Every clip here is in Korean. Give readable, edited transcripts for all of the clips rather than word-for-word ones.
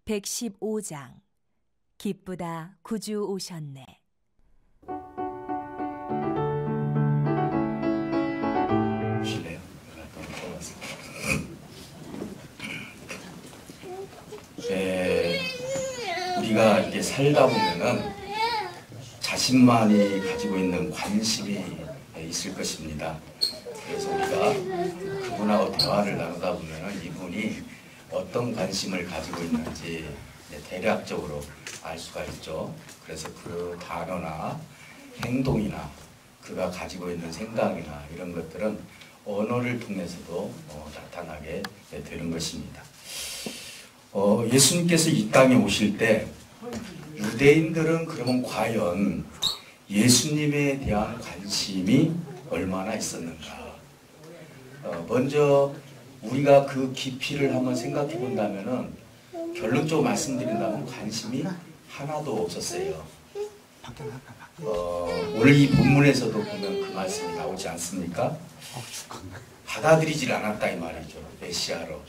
115장 기쁘다 구주 오셨네. 실례요. 우리가 이렇게 살다 보면은 자신만이 가지고 있는 관심이 있을 것입니다. 그래서 우리가 그분하고 대화를 나누다 보면은 이분이 어떤 관심을 가지고 있는지 대략적으로 알 수가 있죠. 그래서 그 단어나 행동이나 그가 가지고 있는 생각이나 이런 것들은 언어를 통해서도 나타나게 되는 것입니다. 예수님께서 이 땅에 오실 때 유대인들은 그러면 과연 예수님에 대한 관심이 얼마나 있었는가? 먼저 우리가 그 깊이를 한번 생각해 본다면은 결론적으로 말씀드린다면 관심이 하나도 없었어요. 오늘 이 본문에서도 보면 그 말씀이 나오지 않습니까? 받아들이질 않았다 이 말이죠. 메시아로.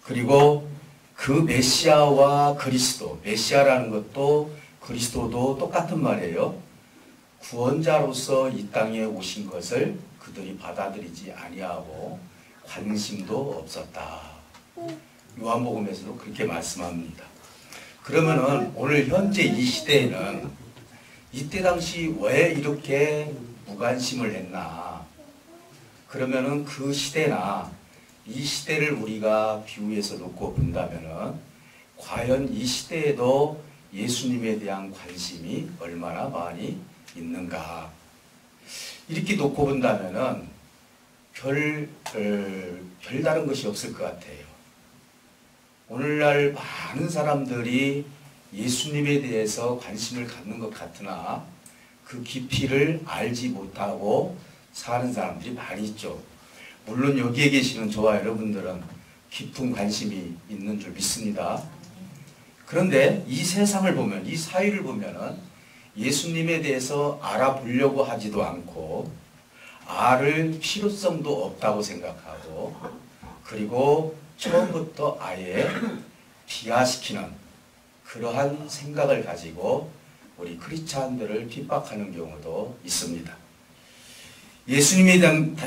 그리고 그 메시아와 그리스도, 메시아라는 것도 그리스도도 똑같은 말이에요. 구원자로서 이 땅에 오신 것을 그들이 받아들이지 아니하고 관심도 없었다. 요한복음에서도 그렇게 말씀합니다. 그러면은 오늘 현재 이 시대에는 이때 당시 왜 이렇게 무관심을 했나? 그러면은 그 시대나 이 시대를 우리가 비유해서 놓고 본다면은 과연 이 시대에도 예수님에 대한 관심이 얼마나 많이 있는가? 이렇게 놓고 본다면은 별다른 것이 없을 것 같아요. 오늘날 많은 사람들이 예수님에 대해서 관심을 갖는 것 같으나 그 깊이를 알지 못하고 사는 사람들이 많이 있죠. 물론 여기에 계시는 저와 여러분들은 깊은 관심이 있는 줄 믿습니다. 그런데 이 세상을 보면, 이 사회를 보면은 예수님에 대해서 알아보려고 하지도 않고 알을 필요성도 없다고 생각하고 그리고 처음부터 아예 비하시키는 그러한 생각을 가지고 우리 크리스찬들을 핍박하는 경우도 있습니다. 예수님에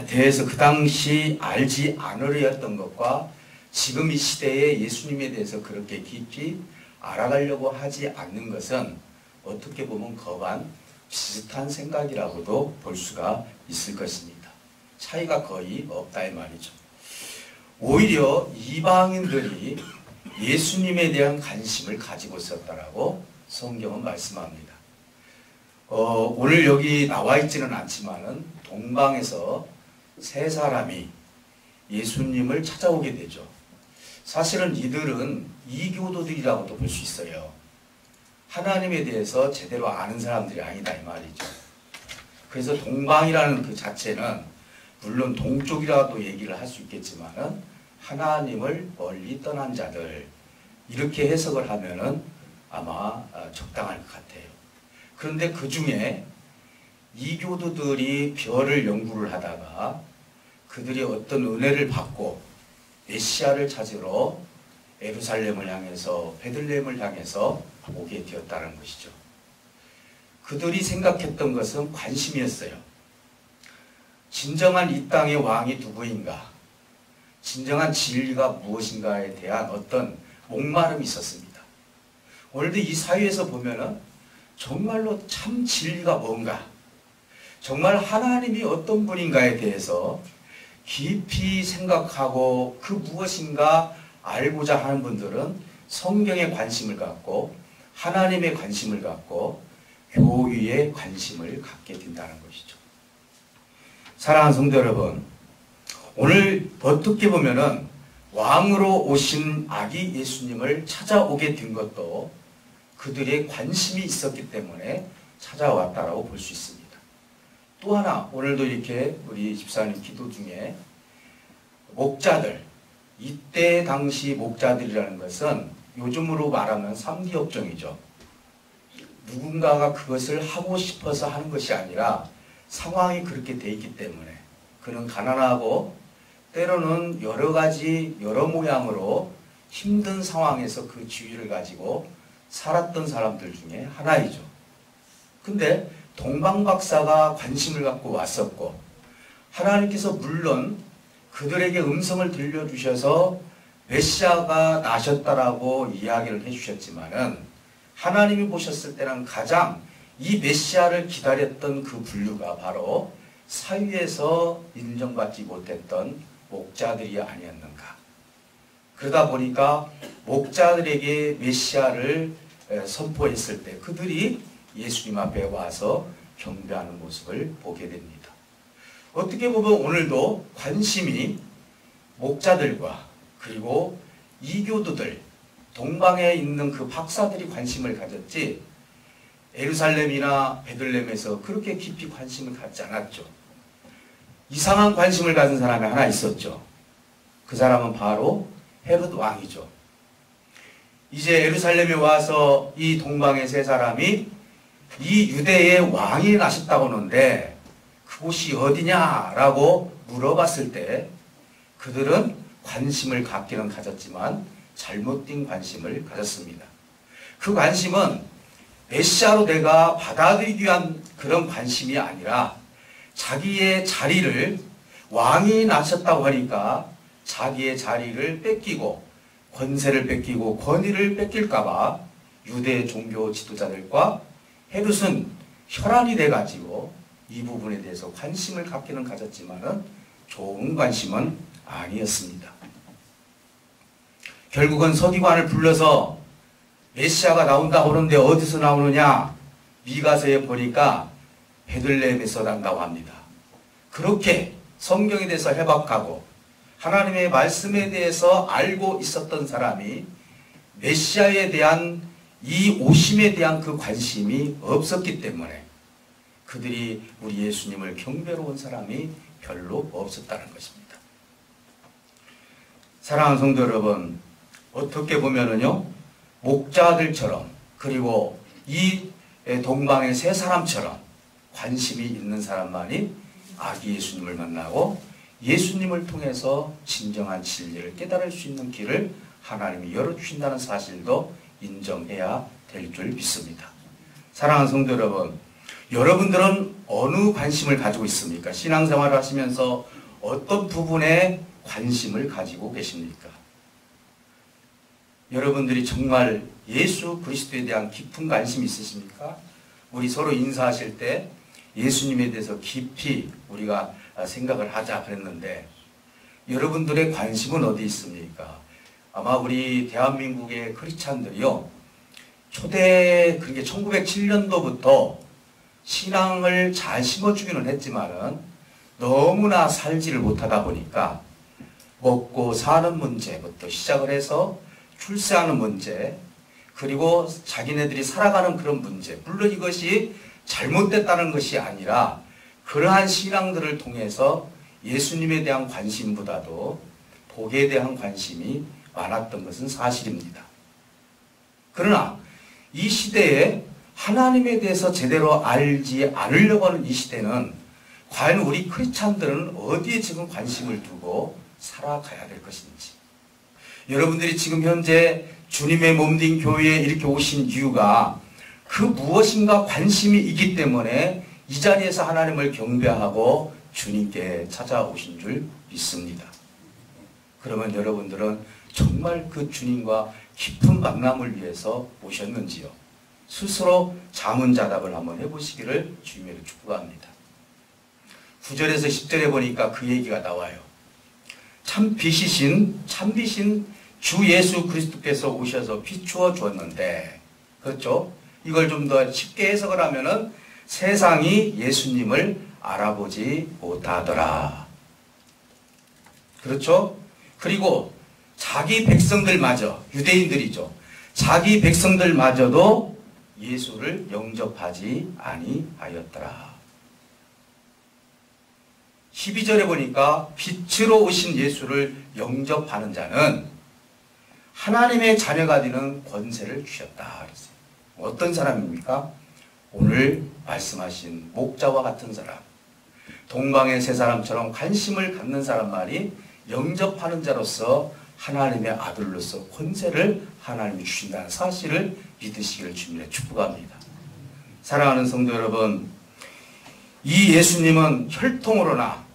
대해서 그 당시 알지 않으려 했던 것과 지금 이 시대에 예수님에 대해서 그렇게 깊이 알아가려고 하지 않는 것은 어떻게 보면 거반 비슷한 생각이라고도 볼 수가 있을 것입니다. 차이가 거의 없다 이 말이죠. 오히려 이방인들이 예수님에 대한 관심을 가지고 있었다라고 성경은 말씀합니다. 오늘 여기 나와 있지는 않지만은 동방에서 세 사람이 예수님을 찾아오게 되죠. 사실은 이들은 이교도들이라고도 볼 수 있어요. 하나님에 대해서 제대로 아는 사람들이 아니다 이 말이죠. 그래서 동방이라는 그 자체는 물론 동쪽이라도 얘기를 할 수 있겠지만은 하나님을 멀리 떠난 자들 이렇게 해석을 하면은 아마 적당할 것 같아요. 그런데 그 중에 이교도들이 별을 연구를 하다가 그들이 어떤 은혜를 받고 메시아를 찾으러 예루살렘을 향해서 베들레헴을 향해서 오게 되었다는 것이죠. 그들이 생각했던 것은 관심이었어요. 진정한 이 땅의 왕이 누구인가? 진정한 진리가 무엇인가에 대한 어떤 목마름이 있었습니다. 오늘도 이 사회에서 보면은 정말로 참 진리가 뭔가, 정말 하나님이 어떤 분인가에 대해서 깊이 생각하고 그 무엇인가 알고자 하는 분들은 성경에 관심을 갖고 하나님의 관심을 갖고 교회에 관심을 갖게 된다는 것이죠. 사랑하는 성도 여러분, 오늘 어떻게 보면은 왕으로 오신 아기 예수님을 찾아오게 된 것도 그들의 관심이 있었기 때문에 찾아왔다라고 볼 수 있습니다. 또 하나 오늘도 이렇게 우리 집사님 기도 중에 목자들, 이때 당시 목자들이라는 것은 요즘으로 말하면 3D 업종이죠. 누군가가 그것을 하고 싶어서 하는 것이 아니라 상황이 그렇게 돼 있기 때문에 그는 가난하고 때로는 여러 가지 여러 모양으로 힘든 상황에서 그 지위를 가지고 살았던 사람들 중에 하나이죠. 근데 동방박사가 관심을 갖고 왔었고, 하나님께서 물론 그들에게 음성을 들려주셔서 메시아가 나셨다라고 이야기를 해주셨지만은, 하나님이 보셨을 때는 가장 이 메시아를 기다렸던 그 분류가 바로 사위에서 인정받지 못했던 목자들이 아니었는가. 그러다 보니까 목자들에게 메시아를 선포했을 때 그들이 예수님 앞에 와서 경배하는 모습을 보게 됩니다. 어떻게 보면 오늘도 관심이 목자들과 그리고 이교도들, 동방에 있는 그 박사들이 관심을 가졌지, 예루살렘이나 베들레헴에서 그렇게 깊이 관심을 갖지 않았죠. 이상한 관심을 가진 사람이 하나 있었죠. 그 사람은 바로 헤롯 왕이죠. 이제 예루살렘에 와서 이 동방의 세 사람이 이 유대의 왕이 나셨다고 하는데 그곳이 어디냐라고 물어봤을 때 그들은 관심을 갖기는 가졌지만 잘못된 관심을 가졌습니다. 그 관심은 메시아로 내가 받아들이기 위한 그런 관심이 아니라 자기의 자리를, 왕이 나셨다고 하니까 자기의 자리를 뺏기고 권세를 뺏기고 권위를 뺏길까봐 유대 종교 지도자들과 헤롯은 혈안이 돼가지고 이 부분에 대해서 관심을 갖기는 가졌지만은 좋은 관심은 아니었습니다. 결국은 서기관을 불러서 메시아가 나온다고 하는데 어디서 나오느냐? 미가서에 보니까 베들레헴에서 난다고 합니다. 그렇게 성경에 대해서 해박하고 하나님의 말씀에 대해서 알고 있었던 사람이 메시아에 대한 이 오심에 대한 그 관심이 없었기 때문에 그들이 우리 예수님을 경배로 온 사람이 별로 없었다는 것입니다. 사랑하는 성도 여러분, 어떻게 보면은요, 목자들처럼 그리고 이 동방의 세 사람처럼 관심이 있는 사람만이 아기 예수님을 만나고 예수님을 통해서 진정한 진리를 깨달을 수 있는 길을 하나님이 열어주신다는 사실도 인정해야 될 줄 믿습니다. 사랑하는 성도 여러분, 여러분들은 어느 관심을 가지고 있습니까? 신앙생활을 하시면서 어떤 부분에 관심을 가지고 계십니까? 여러분들이 정말 예수 그리스도에 대한 깊은 관심이 있으십니까? 우리 서로 인사하실 때 예수님에 대해서 깊이 우리가 생각을 하자 그랬는데 여러분들의 관심은 어디 있습니까? 아마 우리 대한민국의 크리스찬들이요, 그게 1907년도부터 신앙을 잘 심어주기는 했지만은 너무나 살지를 못하다 보니까 먹고 사는 문제부터 시작을 해서 출세하는 문제, 그리고 자기네들이 살아가는 그런 문제, 물론 이것이 잘못됐다는 것이 아니라 그러한 신앙들을 통해서 예수님에 대한 관심보다도 복에 대한 관심이 많았던 것은 사실입니다. 그러나 이 시대에 하나님에 대해서 제대로 알지 않으려고 하는 이 시대는 과연 우리 크리스찬들은 어디에 지금 관심을 두고 살아가야 될 것인지, 여러분들이 지금 현재 주님의 몸된 교회에 이렇게 오신 이유가 그 무엇인가 관심이 있기 때문에 이 자리에서 하나님을 경배하고 주님께 찾아오신 줄 믿습니다. 그러면 여러분들은 정말 그 주님과 깊은 만남을 위해서 오셨는지요? 스스로 자문자답을 한번 해보시기를 주님으로 축복합니다. 9절에서 10절에 보니까 그 얘기가 나와요. 참빛이신 주 예수 그리스도께서 오셔서 비추어 주었는데, 그렇죠? 이걸 좀 더 쉽게 해석을 하면은 세상이 예수님을 알아보지 못하더라. 그렇죠? 그리고 자기 백성들마저, 유대인들이죠, 자기 백성들마저도 예수를 영접하지 아니하였더라. 12절에 보니까 빛으로 오신 예수를 영접하는 자는 하나님의 자녀가 되는 권세를 주셨다. 어떤 사람입니까? 오늘 말씀하신 목자와 같은 사람, 동방의 세 사람처럼 관심을 갖는 사람만이 영접하는 자로서 하나님의 아들로서 권세를 하나님이 주신다는 사실을 믿으시기를 주님의 축복합니다. 사랑하는 성도 여러분, 이 예수님은 혈통으로나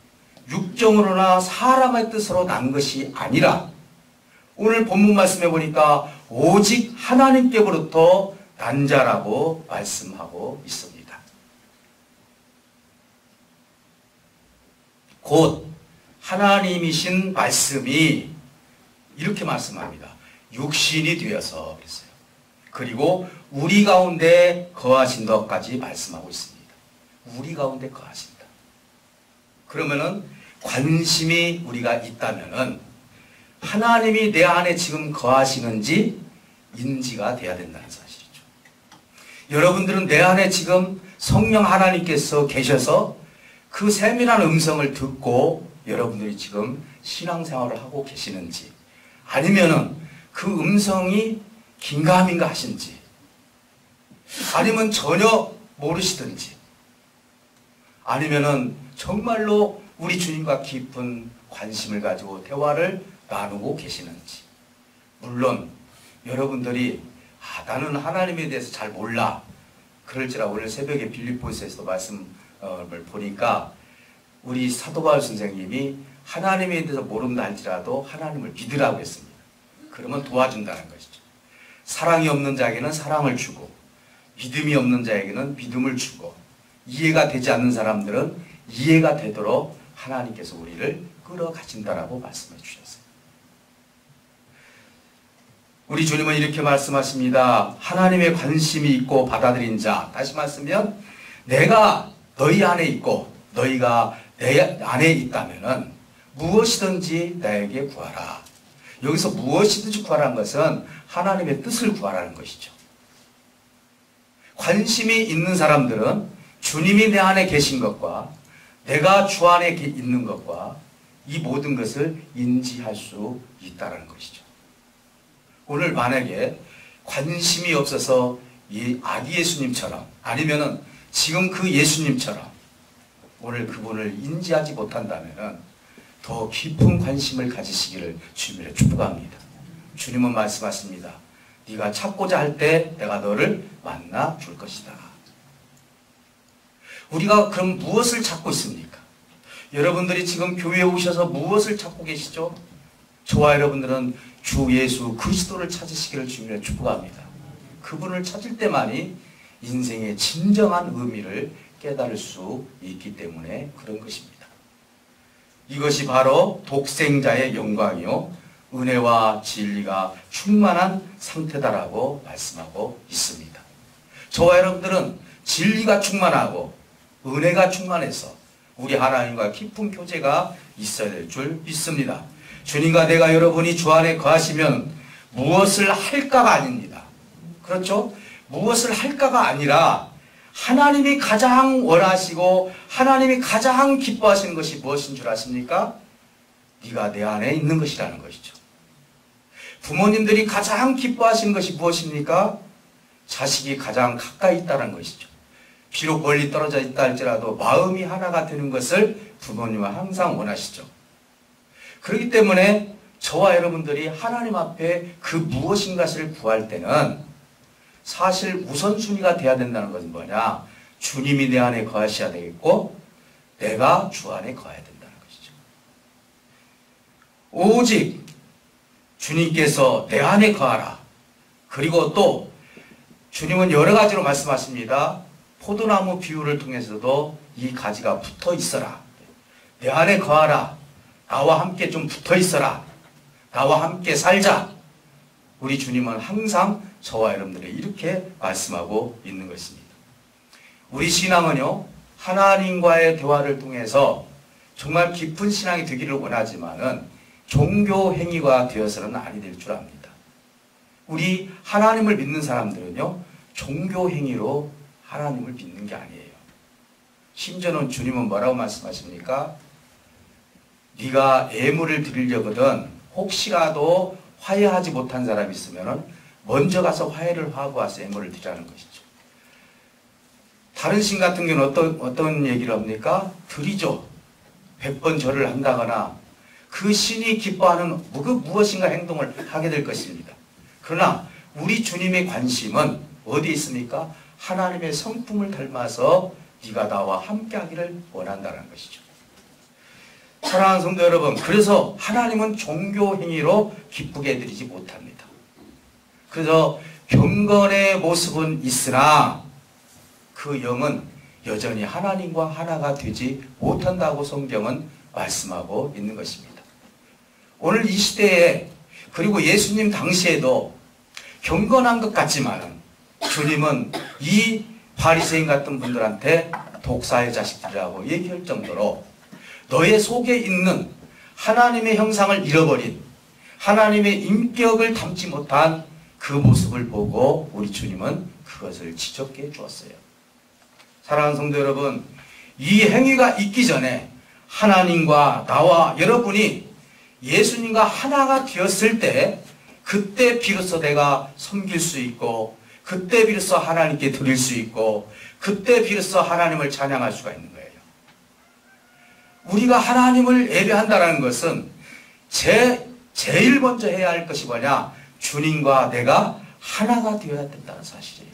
육정으로나 사람의 뜻으로 난 것이 아니라 오늘 본문 말씀해 보니까 오직 하나님께로부터 난 자라고 말씀하고 있습니다. 곧 하나님이신 말씀이 이렇게 말씀합니다. 육신이 되어서 그랬어요. 그리고 우리 가운데 거하신다까지 말씀하고 있습니다. 우리 가운데 거하신다. 그러면은 관심이 우리가 있다면은 하나님이 내 안에 지금 거하시는지 인지가 돼야 된다는 사실이죠. 여러분들은 내 안에 지금 성령 하나님께서 계셔서 그 세밀한 음성을 듣고 여러분들이 지금 신앙생활을 하고 계시는지, 아니면은 그 음성이 긴가민가 하신지, 아니면 전혀 모르시든지, 아니면은 정말로 우리 주님과 깊은 관심을 가지고 대화를 나누고 계시는지. 물론 여러분들이 나는 하나님에 대해서 잘 몰라, 그럴지라 오늘 새벽에 빌립보서에서 말씀을 보니까 우리 사도 바울 선생님이 하나님에 대해서 모른다 할지라도 하나님을 믿으라고 했습니다. 그러면 도와준다는 것이죠. 사랑이 없는 자에게는 사랑을 주고 믿음이 없는 자에게는 믿음을 주고 이해가 되지 않는 사람들은 이해가 되도록 하나님께서 우리를 끌어가신다라고 말씀해 주셨어요. 우리 주님은 이렇게 말씀하십니다. 하나님의 관심이 있고 받아들인 자, 다시 말씀하면 내가 너희 안에 있고 너희가 내 안에 있다면은 무엇이든지 나에게 구하라. 여기서 무엇이든지 구하라는 것은 하나님의 뜻을 구하라는 것이죠. 관심이 있는 사람들은 주님이 내 안에 계신 것과 내가 주 안에 있는 것과 이 모든 것을 인지할 수 있다는 것이죠. 오늘 만약에 관심이 없어서 이 아기 예수님처럼 아니면은 지금 그 예수님처럼 오늘 그분을 인지하지 못한다면은 더 깊은 관심을 가지시기를 주님으로 축복합니다. 주님은 말씀하십니다. 네가 찾고자 할 때 내가 너를 만나 줄 것이다. 우리가 그럼 무엇을 찾고 있습니까? 여러분들이 지금 교회에 오셔서 무엇을 찾고 계시죠? 저와 여러분들은 주 예수 그리스도를 찾으시기를 주님으로 축복합니다. 그분을 찾을 때만이 인생의 진정한 의미를 깨달을 수 있기 때문에 그런 것입니다. 이것이 바로 독생자의 영광이요 은혜와 진리가 충만한 상태다라고 말씀하고 있습니다. 저와 여러분들은 진리가 충만하고 은혜가 충만해서 우리 하나님과 깊은 교제가 있어야 될 줄 믿습니다. 주님과 내가 여러분이 주 안에 거하시면 무엇을 할까가 아닙니다. 그렇죠? 무엇을 할까가 아니라 하나님이 가장 원하시고 하나님이 가장 기뻐하시는 것이 무엇인 줄 아십니까? 네가 내 안에 있는 것이라는 것이죠. 부모님들이 가장 기뻐하시는 것이 무엇입니까? 자식이 가장 가까이 있다는 것이죠. 비록 멀리 떨어져 있다 할지라도 마음이 하나가 되는 것을 부모님은 항상 원하시죠. 그렇기 때문에 저와 여러분들이 하나님 앞에 그 무엇인가를 구할 때는 사실 우선순위가 돼야 된다는 것은 뭐냐? 주님이 내 안에 거하셔야 되겠고 내가 주 안에 거해야 된다는 것이죠. 오직 주님께서 내 안에 거하라. 그리고 또 주님은 여러 가지로 말씀하십니다. 포도나무 비유를 통해서도 이 가지가 붙어 있어라. 내 안에 거하라. 나와 함께 좀 붙어 있어라. 나와 함께 살자. 우리 주님은 항상 저와 여러분들에게 이렇게 말씀하고 있는 것입니다. 우리 신앙은요, 하나님과의 대화를 통해서 정말 깊은 신앙이 되기를 원하지만은 종교 행위가 되어서는 아니 될 줄 압니다. 우리 하나님을 믿는 사람들은요, 종교 행위로 하나님을 믿는 게 아니에요. 심지어는 주님은 뭐라고 말씀하십니까? 네가 예물을 드리려거든 혹시라도 화해하지 못한 사람이 있으면 먼저 가서 화해를 하고 와서 예물을 드리라는 것이죠. 다른 신 같은 경우는 어떤 얘기를 합니까? 드리죠. 100번 절을 한다거나 그 신이 기뻐하는 그 무엇인가 행동을 하게 될 것입니다. 그러나 우리 주님의 관심은 어디에 있습니까? 하나님의 성품을 닮아서 네가 나와 함께하기를 원한다는 것이죠. 사랑하는 성도 여러분, 그래서 하나님은 종교 행위로 기쁘게 해드리지 못합니다. 그래서 경건의 모습은 있으나 그 영은 여전히 하나님과 하나가 되지 못한다고 성경은 말씀하고 있는 것입니다. 오늘 이 시대에 그리고 예수님 당시에도 경건한 것 같지만 주님은 이 바리새인 같은 분들한테 독사의 자식들이라고 얘기할 정도로 너의 속에 있는 하나님의 형상을 잃어버린 하나님의 인격을 담지 못한 그 모습을 보고 우리 주님은 그것을 지적해 주었어요. 사랑하는 성도 여러분, 이 행위가 있기 전에 하나님과 나와 여러분이 예수님과 하나가 되었을 때 그때 비로소 내가 섬길 수 있고 그때 비로소 하나님께 드릴 수 있고 그때 비로소 하나님을 찬양할 수가 있는 거예요. 우리가 하나님을 예배한다는 것은 제일 먼저 해야 할 것이 뭐냐? 주님과 내가 하나가 되어야 된다는 사실이에요.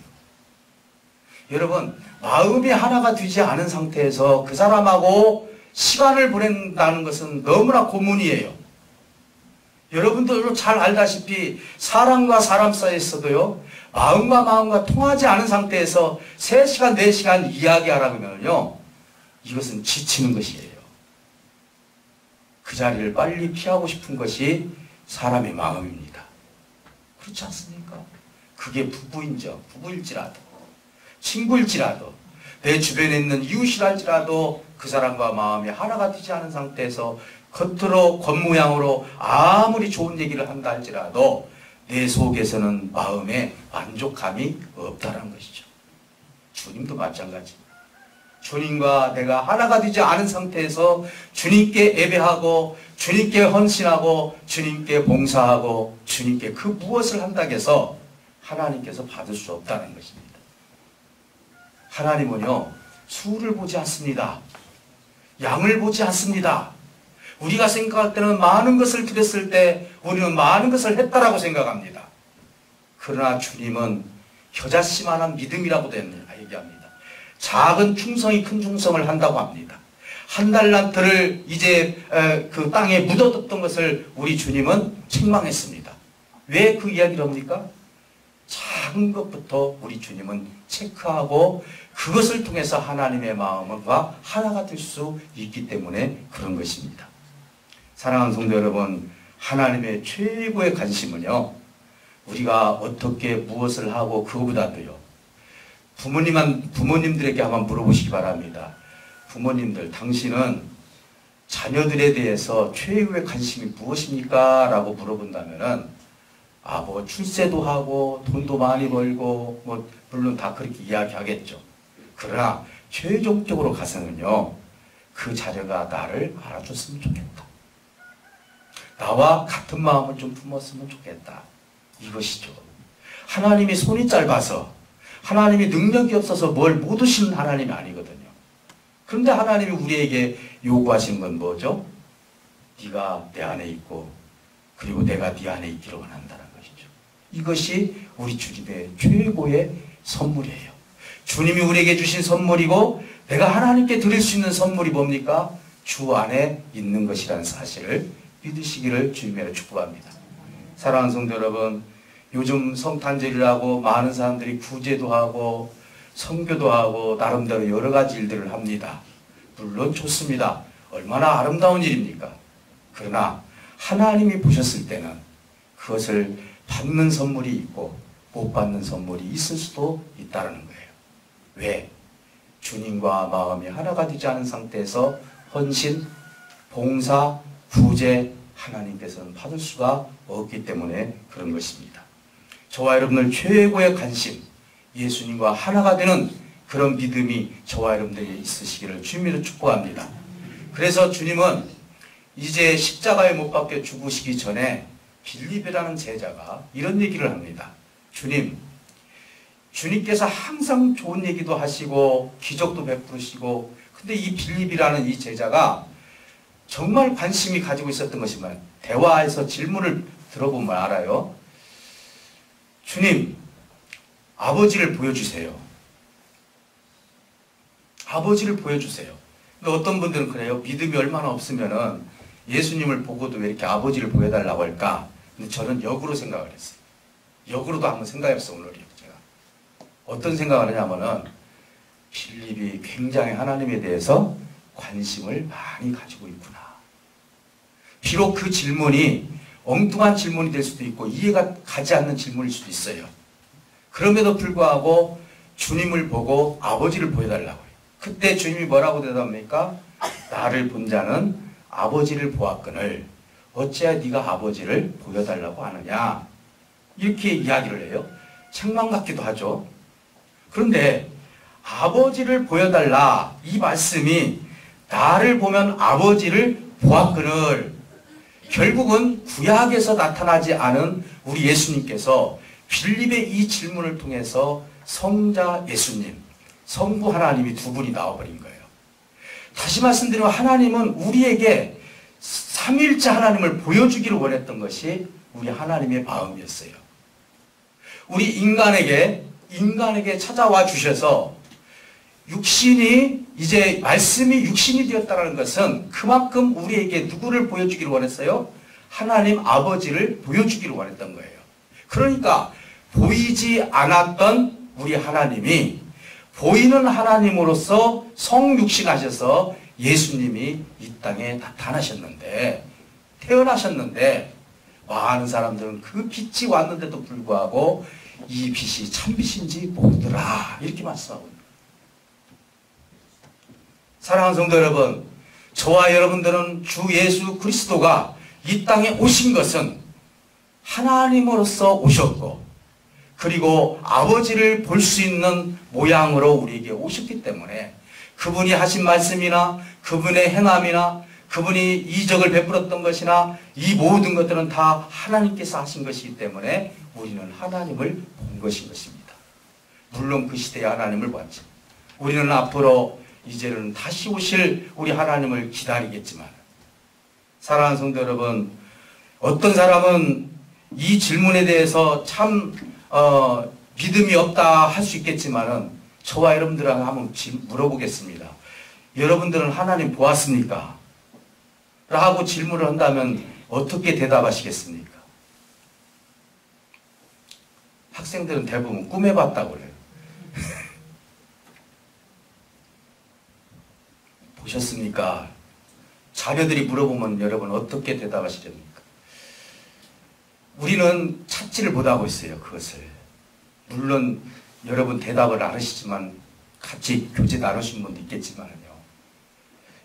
여러분, 마음이 하나가 되지 않은 상태에서 그 사람하고 시간을 보낸다는 것은 너무나 고문이에요. 여러분들도 잘 알다시피 사람과 사람 사이에서도요, 마음과 마음과 통하지 않은 상태에서 3시간, 4시간 이야기하라고 하면요, 이것은 지치는 것이에요. 그 자리를 빨리 피하고 싶은 것이 사람의 마음입니다. 그렇지 않습니까? 그게 부부일지라도, 친구일지라도, 내 주변에 있는 이웃이랄지라도 그 사람과 마음이 하나가 되지 않은 상태에서 겉으로 겉모양으로 아무리 좋은 얘기를 한다 할지라도 내 속에서는 마음에 만족감이 없다는 것이죠. 주님도 마찬가지. 주님과 내가 하나가 되지 않은 상태에서 주님께 예배하고 주님께 헌신하고 주님께 봉사하고 주님께 그 무엇을 한다고 해서 하나님께서 받을 수 없다는 것입니다. 하나님은요, 수를 보지 않습니다. 양을 보지 않습니다. 우리가 생각할 때는 많은 것을 드렸을 때 우리는 많은 것을 했다라고 생각합니다. 그러나 주님은 겨자씨만한 믿음이라고 얘기합니다. 작은 충성이 큰 충성을 한다고 합니다. 한 달란트를 이제 그 땅에 묻어뒀던 것을 우리 주님은 책망했습니다. 왜 그 이야기를 합니까? 작은 것부터 우리 주님은 체크하고 그것을 통해서 하나님의 마음과 하나가 될 수 있기 때문에 그런 것입니다. 사랑하는 성도 여러분, 하나님의 최고의 관심은요, 우리가 어떻게 무엇을 하고 그거보다도요, 부모님들에게 한번 물어보시기 바랍니다. 부모님들, 당신은 자녀들에 대해서 최고의 관심이 무엇입니까? 라고 물어본다면은, 뭐 출세도 하고 돈도 많이 벌고 물론 다 그렇게 이야기하겠죠. 그러나 최종적으로 가서는요, 그 자녀가 나를 알아줬으면 좋겠다. 나와 같은 마음을 좀 품었으면 좋겠다. 이것이죠. 하나님이 손이 짧아서 하나님이 능력이 없어서 뭘 못 하시는 하나님이 아니거든요. 그런데 하나님이 우리에게 요구하신 건 뭐죠? 네가 내 안에 있고 그리고 내가 네 안에 있기를 원한다는 것이죠. 이것이 우리 주님의 최고의 선물이에요. 주님이 우리에게 주신 선물이고 내가 하나님께 드릴 수 있는 선물이 뭡니까? 주 안에 있는 것이라는 사실을 믿으시기를 주님으로 축복합니다. 사랑하는 성도 여러분, 요즘 성탄절을 하고 많은 사람들이 구제도 하고 선교도 하고 나름대로 여러 가지 일들을 합니다. 물론 좋습니다. 얼마나 아름다운 일입니까? 그러나 하나님이 보셨을 때는 그것을 받는 선물이 있고 못 받는 선물이 있을 수도 있다는 거예요. 왜? 주님과 마음이 하나가 되지 않은 상태에서 헌신, 봉사, 구제 하나님께서는 받을 수가 없기 때문에 그런 것입니다. 저와 여러분들 최고의 관심, 예수님과 하나가 되는 그런 믿음이 저와 여러분들이 있으시기를 주님으로 축복합니다. 그래서 주님은 이제 십자가에 못 박혀 죽으시기 전에 빌립이라는 제자가 이런 얘기를 합니다. 주님께서 항상 좋은 얘기도 하시고 기적도 베푸시고 근데 이 빌립이라는 이 제자가 정말 관심이 가지고 있었던 것이면 대화에서 질문을 들어보면 알아요. 주님, 아버지를 보여주세요. 아버지를 보여주세요. 근데 어떤 분들은 그래요. 믿음이 얼마나 없으면은 예수님을 보고도 왜 이렇게 아버지를 보여달라고 할까? 근데 저는 역으로 생각을 했어요. 역으로도 한번 생각해봤어요, 오늘이요. 제가. 어떤 생각을 하냐면은 빌립이 굉장히 하나님에 대해서 관심을 많이 가지고 있구나. 비록 그 질문이 엉뚱한 질문이 될 수도 있고 이해가 가지 않는 질문일 수도 있어요. 그럼에도 불구하고 주님을 보고 아버지를 보여달라고 해요. 그때 주님이 뭐라고 대답합니까? 나를 본 자는 아버지를 보았거늘 어찌하여 네가 아버지를 보여달라고 하느냐. 이렇게 이야기를 해요. 책망 같기도 하죠. 그런데 아버지를 보여달라 이 말씀이 나를 보면 아버지를 보았거늘 결국은 구약에서 나타나지 않은 우리 예수님께서 빌립의 이 질문을 통해서 성자 예수님, 성부 하나님이 두 분이 나와버린 거예요. 다시 말씀드리면 하나님은 우리에게 삼위일체 하나님을 보여주기를 원했던 것이 우리 하나님의 마음이었어요. 우리 인간에게 찾아와 주셔서 육신이 이제 말씀이 육신이 되었다는 것은 그만큼 우리에게 누구를 보여주기를 원했어요? 하나님 아버지를 보여주기를 원했던 거예요. 그러니까 보이지 않았던 우리 하나님이 보이는 하나님으로서 성육신하셔서 예수님이 이 땅에 나타나셨는데 태어나셨는데 많은 사람들은 그 빛이 왔는데도 불구하고 이 빛이 참빛인지 모르더라 이렇게 말씀하고 있습니다. 사랑하는 성도 여러분, 저와 여러분들은 주 예수 그리스도가 이 땅에 오신 것은 하나님으로서 오셨고 그리고 아버지를 볼 수 있는 모양으로 우리에게 오셨기 때문에 그분이 하신 말씀이나 그분의 행함이나 그분이 이적을 베풀었던 것이나 이 모든 것들은 다 하나님께서 하신 것이기 때문에 우리는 하나님을 본 것인 것입니다. 물론 그 시대에 하나님을 봤죠. 우리는 앞으로 이제는 다시 오실 우리 하나님을 기다리겠지만 사랑하는 성도 여러분, 어떤 사람은 이 질문에 대해서 참 믿음이 없다 할 수 있겠지만은 저와 여러분들한테 한번 물어보겠습니다. 여러분들은 하나님 보았습니까? 라고 질문을 한다면 어떻게 대답하시겠습니까? 학생들은 대부분 꿈에 봤다고 그래요. 보셨습니까? 자녀들이 물어보면 여러분 어떻게 대답하시렵니까? 우리는 찾지를 못하고 있어요. 그것을. 물론 여러분 대답을 안 하시지만 같이 교제 나누신 분도 있겠지만요.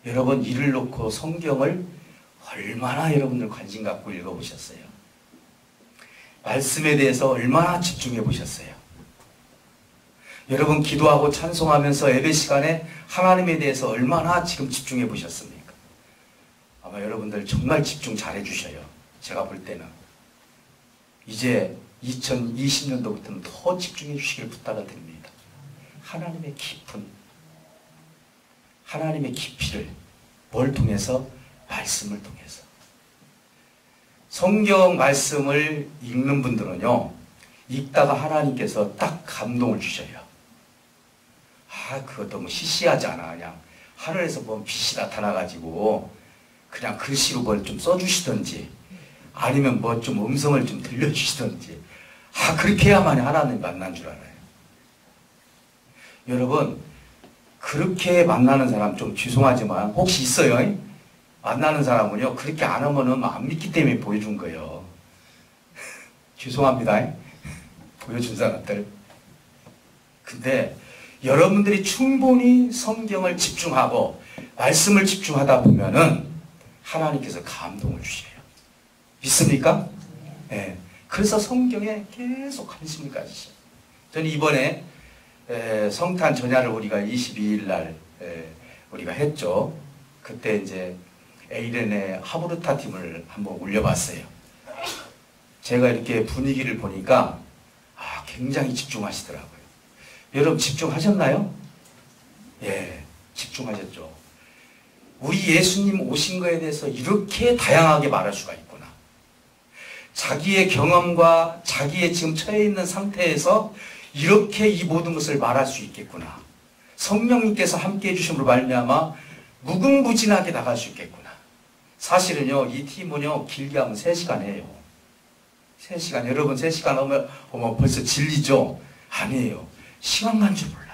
여러분 이를 놓고 성경을 얼마나 여러분들 관심 갖고 읽어보셨어요? 말씀에 대해서 얼마나 집중해 보셨어요? 여러분 기도하고 찬송하면서 예배 시간에 하나님에 대해서 얼마나 지금 집중해 보셨습니까? 아마 여러분들 정말 집중 잘 해주셔요. 제가 볼 때는. 이제 2020년도부터는 더 집중해 주시길 부탁을 드립니다. 하나님의 깊이를 뭘 통해서? 말씀을 통해서. 성경 말씀을 읽는 분들은요, 읽다가 하나님께서 딱 감동을 주셔요. 그거 너무 시시하지 않아. 그냥 하늘에서 보면 빛이 나타나가지고 그냥 글씨로 뭘 좀 써주시던지 아니면 뭐 좀 음성을 좀 들려주시던지 그렇게 해야만이 하나님 만난 줄 알아요. 여러분 그렇게 만나는 사람 좀 죄송하지만 혹시 있어요? 만나는 사람은요 그렇게 안 하면은 안 믿기 때문에 보여준 거예요. 죄송합니다. 보여준 사람들. 근데 여러분들이 충분히 성경을 집중하고 말씀을 집중하다 보면은 하나님께서 감동을 주셔요. 믿습니까? 네. 그래서 성경에 계속 관심을 가지셔요. 저는 이번에 성탄 전야를 우리가 22일 날 우리가 했죠. 그때 이제 에이렌의 하브르타 팀을 한번 올려봤어요. 제가 이렇게 분위기를 보니까 굉장히 집중하시더라고요. 여러분 집중하셨나요? 예, 집중하셨죠. 우리 예수님 오신 거에 대해서 이렇게 다양하게 말할 수가 있구나. 자기의 경험과 자기의 지금 처해 있는 상태에서 이렇게 이 모든 것을 말할 수 있겠구나. 성령님께서 함께 해주심으로 말미암아 무궁무진하게 나갈 수 있겠구나. 사실은요, 이 팀은요, 길게 하면 3시간 해요. 3시간. 여러분 3시간 하면 벌써 질리죠? 아니에요. 시간 간 줄 몰라요.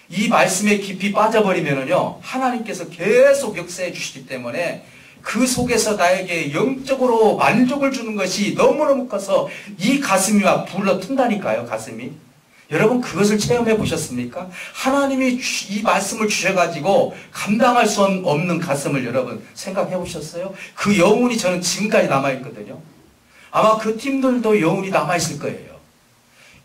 이 말씀에 깊이 빠져버리면은요, 하나님께서 계속 역사해 주시기 때문에 그 속에서 나에게 영적으로 만족을 주는 것이 너무너무 커서 이 가슴이 막 불러 튼다니까요, 가슴이. 여러분 그것을 체험해 보셨습니까? 하나님이 이 말씀을 주셔가지고 감당할 수 없는 가슴을 여러분 생각해 보셨어요? 그 영혼이 저는 지금까지 남아있거든요. 아마 그 팀들도 영혼이 남아있을 거예요.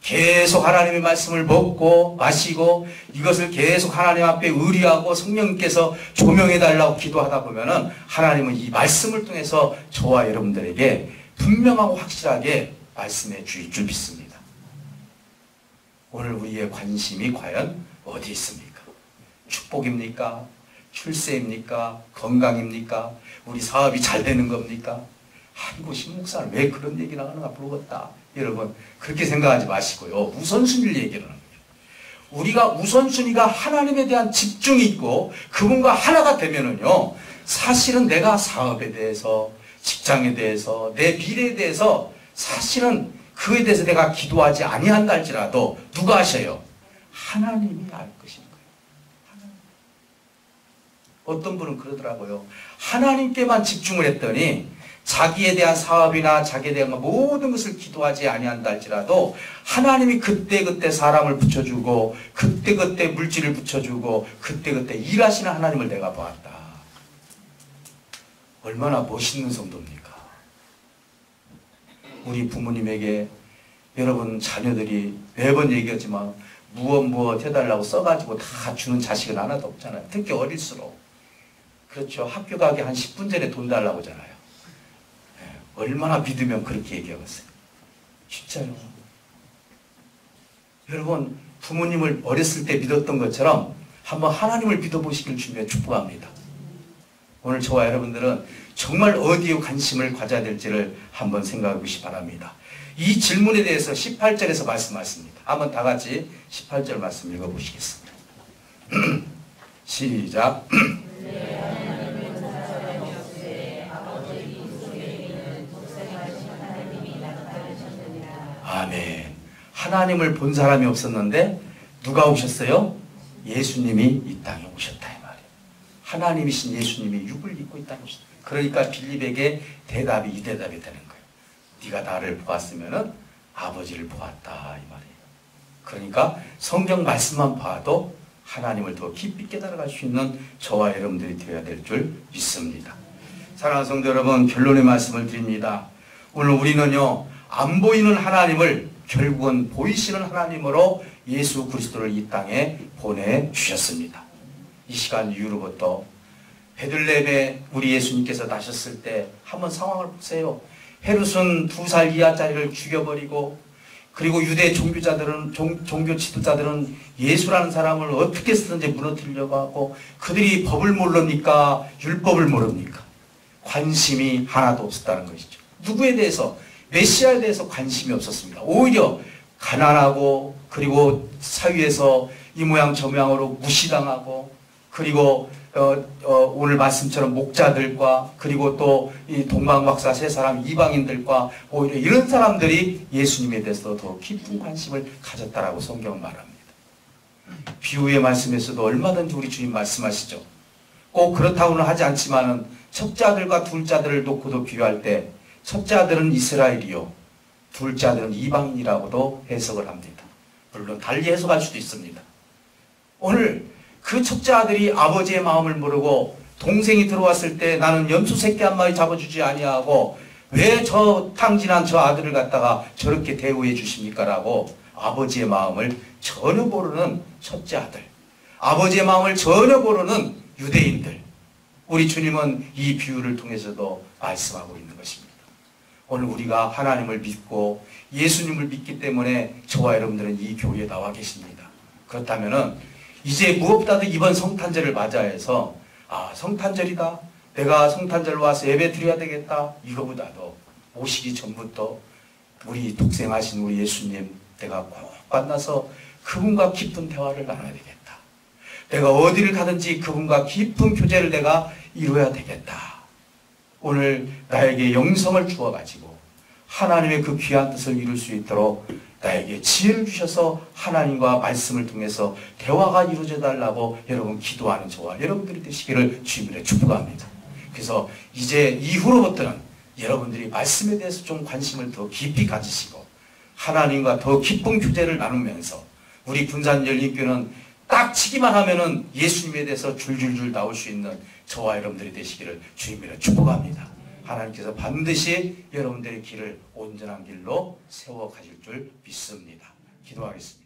계속 하나님의 말씀을 먹고 마시고 이것을 계속 하나님 앞에 의리하고 성령님께서 조명해달라고 기도하다 보면은 하나님은 이 말씀을 통해서 저와 여러분들에게 분명하고 확실하게 말씀해 주실 줄 믿습니다. 오늘 우리의 관심이 과연 어디 있습니까? 축복입니까? 출세입니까? 건강입니까? 우리 사업이 잘 되는 겁니까? 아이고 신목사는 왜 그런 얘기를 하는가 모르겠다. 여러분 그렇게 생각하지 마시고요. 우선순위를 얘기하는 거예요. 우리가 우선순위가 하나님에 대한 집중이 있고 그분과 하나가 되면은요, 사실은 내가 사업에 대해서, 직장에 대해서, 내 미래에 대해서 사실은 그에 대해서 내가 기도하지 아니한다 할지라도 누가 하셔요? 하나님이 알 것인 거예요. 하나님. 어떤 분은 그러더라고요. 하나님께만 집중을 했더니 자기에 대한 사업이나 자기에 대한 모든 것을 기도하지 아니한다 할지라도 하나님이 그때그때 사람을 붙여주고 그때그때 물질을 붙여주고 그때그때 일하시는 하나님을 내가 보았다. 얼마나 멋있는 성도입니까? 우리 부모님에게 여러분 자녀들이 매번 얘기하지만 무엇 해달라고 써가지고 다 주는 자식은 하나도 없잖아요. 특히 어릴수록. 그렇죠. 학교 가기 한 10분 전에 돈 달라고 하잖아요. 얼마나 믿으면 그렇게 얘기하겠어요. 진짜요. 여러분 부모님을 어렸을 때 믿었던 것처럼 한번 하나님을 믿어보시길 주며 축복합니다. 오늘 저와 여러분들은 정말 어디에 관심을 가져야 될지를 한번 생각해 보시기 바랍니다. 이 질문에 대해서 18절에서 말씀하십니다. 한번 다 같이 18절 말씀 읽어보시겠습니다. 시작. 아멘. 하나님을 본 사람이 없었는데 누가 오셨어요? 예수님이 이 땅에 오셨다 이 말이에요. 하나님이신 예수님이 육을 입고 이 땅에 오셨다. 그러니까 빌립에게 대답이 이 대답이 되는 거예요. 네가 나를 보았으면은 아버지를 보았다 이 말이에요. 그러니까 성경 말씀만 봐도 하나님을 더 깊이 깨달아갈 수 있는 저와 여러분들이 되어야 될 줄 믿습니다. 사랑하는 성도 여러분, 결론의 말씀을 드립니다. 오늘 우리는요, 안 보이는 하나님을 결국은 보이시는 하나님으로 예수 그리스도를 이 땅에 보내주셨습니다. 이 시간 이후로부터 베들레헴에 우리 예수님께서 나셨을 때 한번 상황을 보세요. 헤롯은 2살 이하짜리를 죽여버리고, 그리고 유대 종교자들은, 종교 지도자들은 예수라는 사람을 어떻게 쓰든지 무너뜨리려고 하고, 그들이 법을 모릅니까? 율법을 모릅니까? 관심이 하나도 없었다는 것이죠. 누구에 대해서? 메시아에 대해서 관심이 없었습니다. 오히려 가난하고, 그리고 사회에서 이 모양 저 모양으로 무시당하고, 그리고 오늘 말씀처럼 목자들과, 그리고 또 이 동방박사 세 사람 이방인들과 오히려 이런 사람들이 예수님에 대해서 더 깊은 관심을 가졌다라고 성경은 말합니다. 비유의 말씀에서도 얼마든지 우리 주님 말씀하시죠. 꼭 그렇다고는 하지 않지만은 첫째 아들과 둘째 아들을 놓고도 비유할 때 첫째 아들은 이스라엘이요, 둘째 아들은 이방인이라고도 해석을 합니다. 물론 달리 해석할 수도 있습니다. 오늘 그 첫째 아들이 아버지의 마음을 모르고 동생이 들어왔을 때 나는 염소 새끼 한 마리 잡아주지 아니하고 왜 저 탕진한 저 아들을 갖다가 저렇게 대우해 주십니까? 라고 아버지의 마음을 전혀 모르는 첫째 아들, 아버지의 마음을 전혀 모르는 유대인들, 우리 주님은 이 비유를 통해서도 말씀하고 있는 것입니다. 오늘 우리가 하나님을 믿고 예수님을 믿기 때문에 저와 여러분들은 이 교회에 나와 계십니다. 그렇다면은 이제 무엇보다도 이번 성탄절을 맞이해서 아, 성탄절이다. 내가 성탄절 와서 예배 드려야 되겠다. 이거보다도 오시기 전부터 우리 독생하신 우리 예수님 내가 꼭 만나서 그분과 깊은 대화를 나눠야 되겠다. 내가 어디를 가든지 그분과 깊은 교제를 내가 이루어야 되겠다. 오늘 나에게 영성을 주어가지고 하나님의 그 귀한 뜻을 이룰 수 있도록 나에게 지혜를 주셔서 하나님과 말씀을 통해서 대화가 이루어져 달라고 여러분 기도하는 저와 여러분들이 되시기를 주님으로 축복합니다. 그래서 이제 이후로부터는 여러분들이 말씀에 대해서 좀 관심을 더 깊이 가지시고 하나님과 더 깊은 교제를 나누면서 우리 군산열린교회는 딱 치기만 하면은 예수님에 대해서 줄줄줄 나올 수 있는 저와 여러분들이 되시기를 주님으로 축복합니다. 하나님께서 반드시 여러분들의 길을 온전한 길로 세워 가실 줄 믿습니다. 기도하겠습니다.